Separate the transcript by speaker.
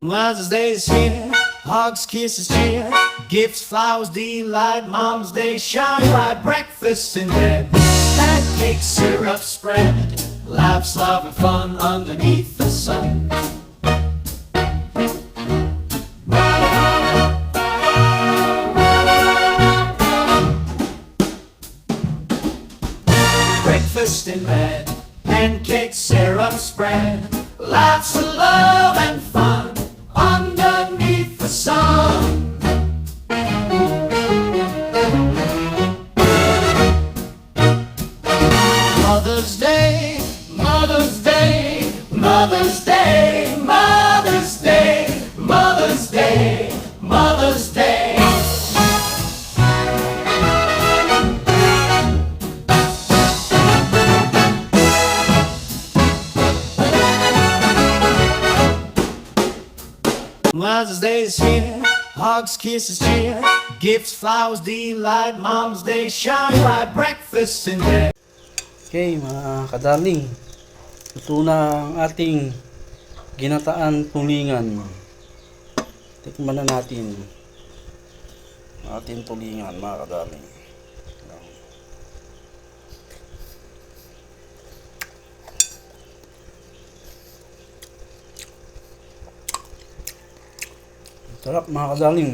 Speaker 1: Mother's Day is here, hugs, kisses, cheer, gifts, flowers, delight. Mom's Day shine bright, breakfast in bed, pancakes, syrup spread, laughs, love, and fun underneath the sun. Breakfast in bed, pancakes, syrup spread, lots of love and fun underneath the sun. Mother's Day, Mother's Day, Mother's Day, Mother's Day, Mother's Day, Mother's Day. Mother's Day is here, hugs, kisses, cheer, gifts, flowers, delight. Mom's Day shine bright, breakfast in bed.
Speaker 2: Okay mga kadarling, ito na ang ating ginataan tulingan. Tikman na natin ang ating tulingan mga kadarling. Sarap mga kadarling.